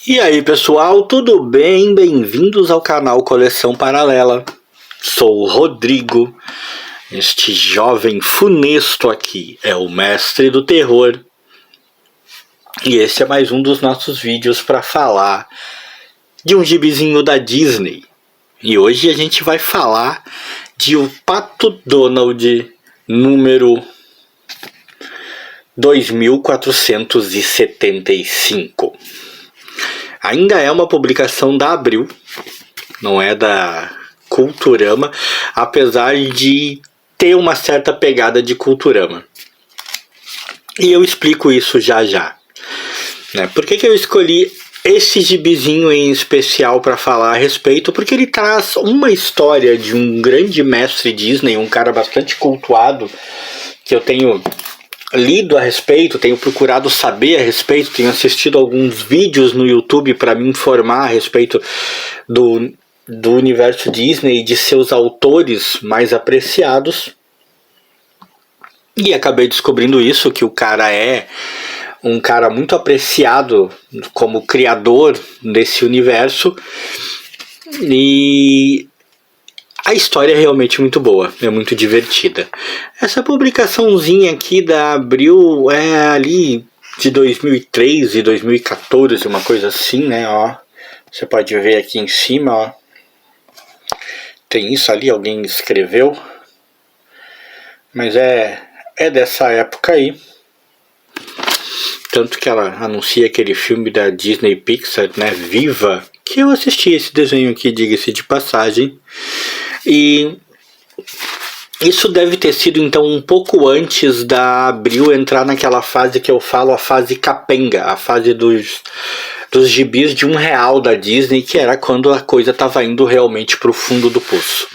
E aí pessoal, tudo bem? Bem-vindos ao canal Coleção Paralela. Sou o Rodrigo, este jovem funesto aqui é o mestre do terror. E esse é mais um dos nossos vídeos para falar de um gibizinho da Disney. E hoje a gente vai falar de O Pato Donald número 2475. Ainda é uma publicação da Abril, não é da Culturama, apesar de ter uma certa pegada de Culturama. E eu explico isso já já. Por que eu escolhi esse gibizinho em especial para falar a respeito? Porque ele traz uma história de um grande mestre Disney, um cara bastante cultuado, que eu tenho lido a respeito, tenho procurado saber a respeito, tenho assistido alguns vídeos no YouTube para me informar a respeito do universo Disney e de seus autores mais apreciados. E acabei descobrindo isso, que o cara é um cara muito apreciado como criador desse universo. E a história é realmente muito boa, é muito divertida. Essa publicaçãozinha aqui da Abril é ali de 2013, 2014, uma coisa assim, né? Ó, você pode ver aqui em cima, ó. Tem isso ali, alguém escreveu. Mas é dessa época aí. Tanto que ela anuncia aquele filme da Disney Pixar, né? Viva! Que eu assisti esse desenho aqui, diga-se de passagem. E isso deve ter sido então um pouco antes da Abril entrar naquela fase que eu falo, a fase capenga, a fase dos gibis de R$1 da Disney, que era quando a coisa estava indo realmente para o fundo do poço.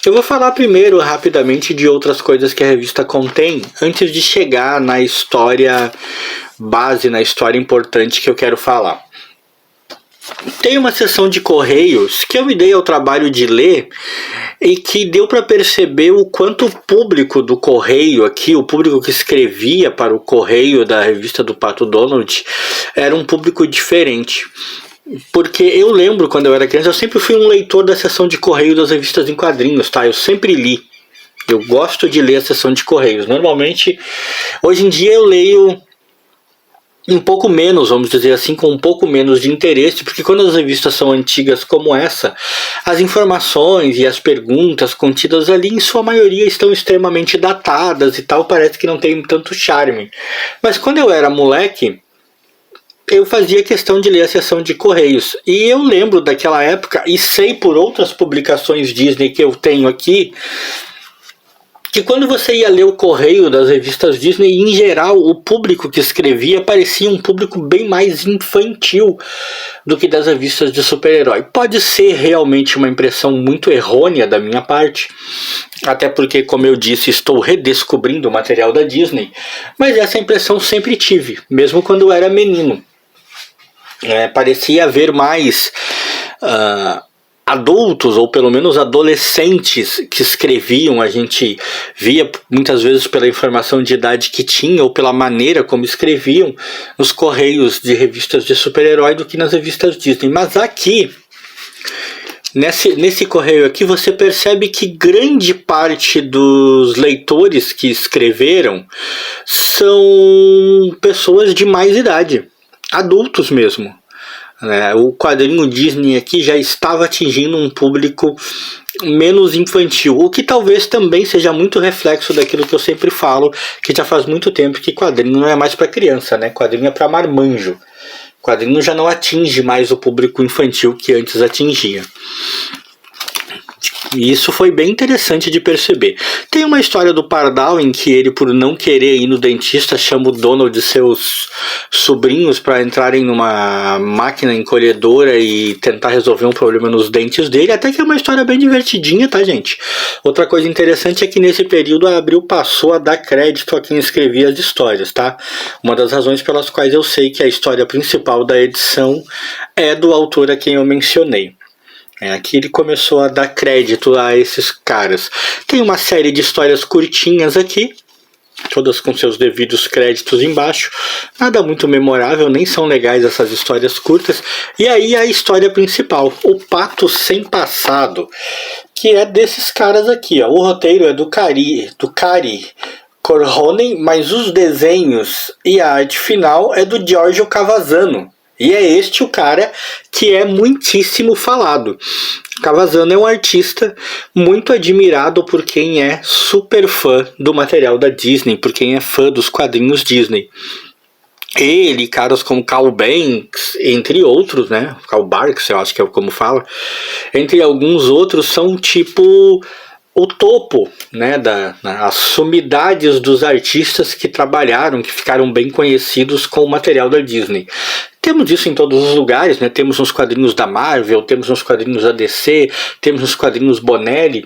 Eu vou falar primeiro rapidamente de outras coisas que a revista contém, antes de chegar na história base, na história importante que eu quero falar. Tem uma seção de correios que eu me dei ao trabalho de ler e que deu para perceber o quanto o público do correio aqui, o público que escrevia para o correio da revista do Pato Donald, era um público diferente. Porque eu lembro, quando eu era criança, eu sempre fui um leitor da seção de correio das revistas em quadrinhos, tá? Eu sempre li. Eu gosto de ler a seção de correios. Normalmente, hoje em dia eu leio um pouco menos, vamos dizer assim, com um pouco menos de interesse, porque quando as revistas são antigas como essa, as informações e as perguntas contidas ali, em sua maioria, estão extremamente datadas e tal, parece que não tem tanto charme. Mas quando eu era moleque, eu fazia questão de ler a seção de correios, e eu lembro daquela época, e sei por outras publicações Disney que eu tenho aqui, que quando você ia ler o correio das revistas Disney, em geral, o público que escrevia parecia um público bem mais infantil do que das revistas de super-herói. Pode ser realmente uma impressão muito errônea da minha parte, até porque, como eu disse, estou redescobrindo o material da Disney, mas essa impressão sempre tive, mesmo quando eu era menino. Parecia haver mais adultos, ou pelo menos adolescentes, que escreviam. A gente via muitas vezes pela informação de idade que tinha, ou pela maneira como escreviam nos correios de revistas de super-herói, do que nas revistas Disney. Mas aqui, nesse correio aqui, você percebe que grande parte dos leitores que escreveram são pessoas de mais idade, adultos mesmo. O quadrinho Disney aqui já estava atingindo um público menos infantil, o que talvez também seja muito reflexo daquilo que eu sempre falo, que já faz muito tempo que quadrinho não é mais para criança, né? Quadrinho é para marmanjo. Quadrinho já não atinge mais o público infantil que antes atingia. E isso foi bem interessante de perceber. Tem uma história do Pardal em que ele, por não querer ir no dentista, chama o Donald de seus sobrinhos para entrarem numa máquina encolhedora e tentar resolver um problema nos dentes dele. Até que é uma história bem divertidinha, tá, gente? Outra coisa interessante é que nesse período a Abril passou a dar crédito a quem escrevia as histórias, tá? Uma das razões pelas quais eu sei que a história principal da edição é do autor a quem eu mencionei. Aqui ele começou a dar crédito a esses caras. Tem uma série de histórias curtinhas aqui, todas com seus devidos créditos embaixo. Nada muito memorável, nem são legais essas histórias curtas. E aí a história principal, O Pato Sem Passado, que é desses caras aqui, ó. O roteiro é do Kari Corhonen, mas os desenhos e a arte final é do Giorgio Cavazano. E é este o cara que é muitíssimo falado. Cavazano é um artista muito admirado por quem é super fã do material da Disney, por quem é fã dos quadrinhos Disney. Ele, caras como Carl Banks, entre outros, né? Carl Barks, eu acho que é como fala. Entre alguns outros, são tipo o topo, né, as sumidades dos artistas que trabalharam, que ficaram bem conhecidos com o material da Disney. Temos isso em todos os lugares, né? Temos nos quadrinhos da Marvel, temos nos quadrinhos da DC, temos nos quadrinhos Bonelli,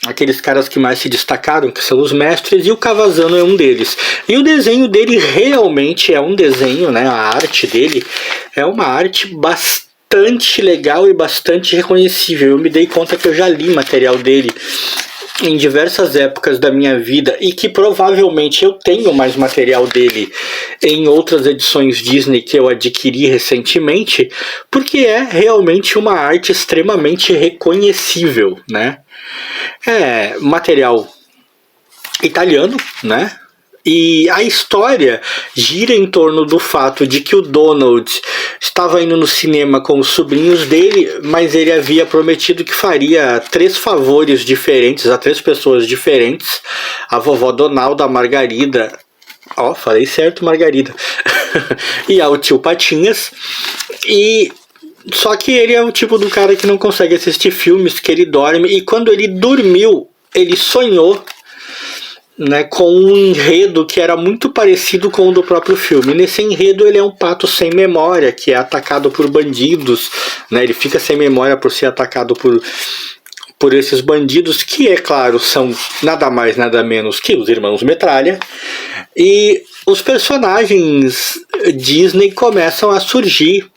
aqueles caras que mais se destacaram, que são os mestres, e o Cavazano é um deles. E o desenho dele realmente é um desenho, né? A arte dele é uma arte bastante legal e bastante reconhecível. Eu me dei conta que eu já li material dele em diversas épocas da minha vida e que provavelmente eu tenho mais material dele em outras edições Disney que eu adquiri recentemente, porque é realmente uma arte extremamente reconhecível, né? É material italiano, né? E a história gira em torno do fato de que o Donald estava indo no cinema com os sobrinhos dele, mas ele havia prometido que faria 3 favores diferentes a 3 pessoas diferentes: a vovó Donalda, a Margarida, falei certo, Margarida, e ao tio Patinhas. E só que ele é o tipo do cara que não consegue assistir filmes, que ele dorme, e quando ele dormiu, ele sonhou, né, com um enredo que era muito parecido com o do próprio filme. Nesse enredo ele é um pato sem memória, que é atacado por bandidos, né, ele fica sem memória por ser atacado por esses bandidos, que é claro, são nada mais nada menos que os irmãos Metralha, e os personagens Disney começam a surgir,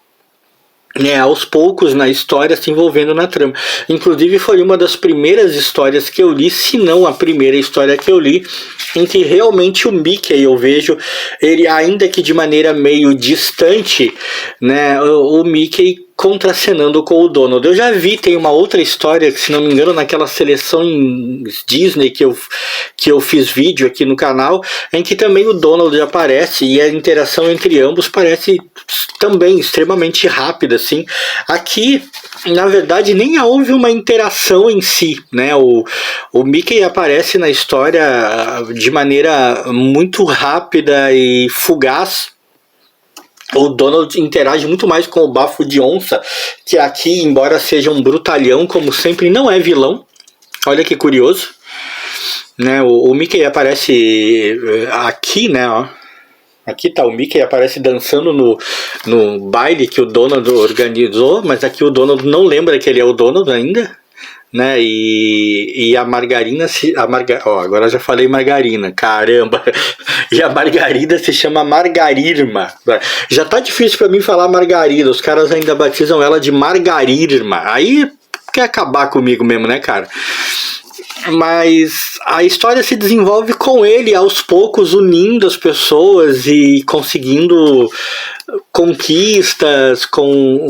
né, aos poucos na história, se envolvendo na trama. Inclusive foi uma das primeiras histórias que eu li, se não a primeira história que eu li, em que realmente o Mickey, eu vejo ele, ainda que de maneira meio distante, né, o Mickey contracenando com o Donald. Eu já vi, tem uma outra história, que se não me engano, naquela seleção em Disney que eu fiz vídeo aqui no canal, em que também o Donald aparece, e a interação entre ambos parece também extremamente rápida, assim. Aqui, na verdade, nem houve uma interação em si, né? O Mickey aparece na história de maneira muito rápida e fugaz. O Donald interage muito mais com o Bafo de Onça, que aqui, embora seja um brutalhão, como sempre, não é vilão. Olha que curioso, né? O Mickey aparece aqui, né? Ó. Aqui tá o Mickey, aparece dançando no baile que o Donald organizou, mas aqui o Donald não lembra que ele é o Donald ainda, né? E a Margarina agora já falei Margarina, caramba. E a Margarida se chama Margarirma. Já tá difícil pra mim falar Margarida, os caras ainda batizam ela de Margarirma. Aí quer acabar comigo mesmo, né, cara? Mas a história se desenvolve com ele aos poucos, unindo as pessoas e conseguindo conquistas,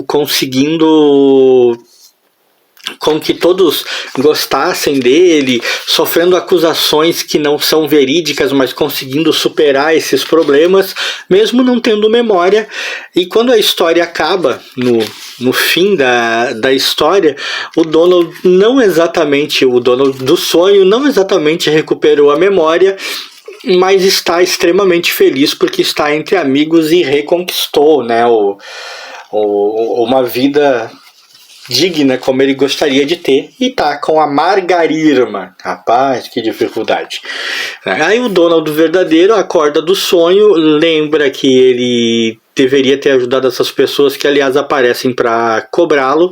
conseguindo com que todos gostassem dele, sofrendo acusações que não são verídicas, mas conseguindo superar esses problemas, mesmo não tendo memória. E quando a história acaba, no fim da história, o Donald do sonho não exatamente recuperou a memória, mas está extremamente feliz porque está entre amigos e reconquistou, né, uma vida digna como ele gostaria de ter, e tá com a Margarirma. Rapaz, que dificuldade. Aí o Donald verdadeiro acorda do sonho, lembra que ele deveria ter ajudado essas pessoas, que aliás aparecem para cobrá-lo,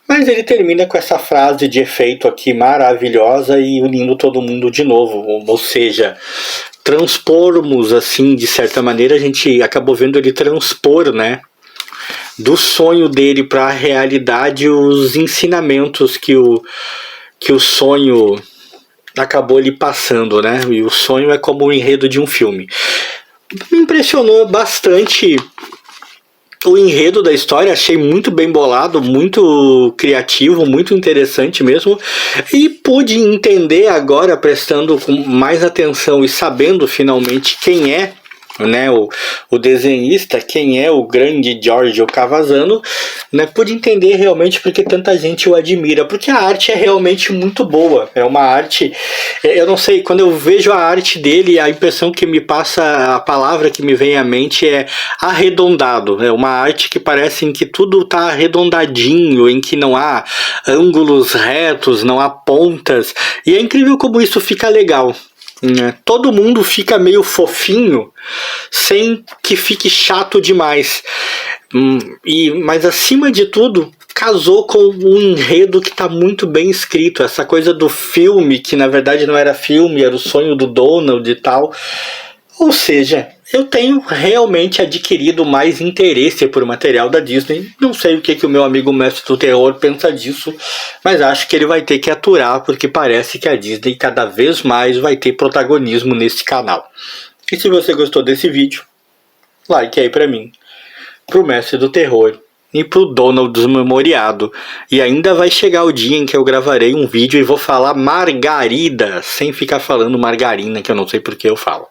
mas ele termina com essa frase de efeito aqui maravilhosa e unindo todo mundo de novo, ou seja, transpormos, assim, de certa maneira, a gente acabou vendo ele transpor, né, do sonho dele para a realidade, os ensinamentos que o sonho acabou lhe passando, né? E o sonho é como o enredo de um filme. Me impressionou bastante o enredo da história, achei muito bem bolado, muito criativo, muito interessante mesmo, e pude entender agora, prestando com mais atenção e sabendo finalmente quem é, né, o desenhista, quem é o grande Giorgio Cavazano, né, pude entender realmente porque tanta gente o admira, porque a arte é realmente muito boa, é uma arte, eu não sei, quando eu vejo a arte dele, a impressão que me passa, a palavra que me vem à mente é arredondado, é uma arte que parece em que tudo está arredondadinho, em que não há ângulos retos, não há pontas, e é incrível como isso fica legal. Todo mundo fica meio fofinho sem que fique chato demais. Mas acima de tudo, casou com um enredo que está muito bem escrito. Essa coisa do filme, que na verdade não era filme, era o sonho do Donald e tal. Ou seja, eu tenho realmente adquirido mais interesse por material da Disney. Não sei o que o meu amigo mestre do terror pensa disso, mas acho que ele vai ter que aturar, porque parece que a Disney cada vez mais vai ter protagonismo nesse canal. E se você gostou desse vídeo, like aí pra mim, pro mestre do terror e pro Donald desmemoriado. E ainda vai chegar o dia em que eu gravarei um vídeo e vou falar Margarida, sem ficar falando margarina, que eu não sei porque eu falo.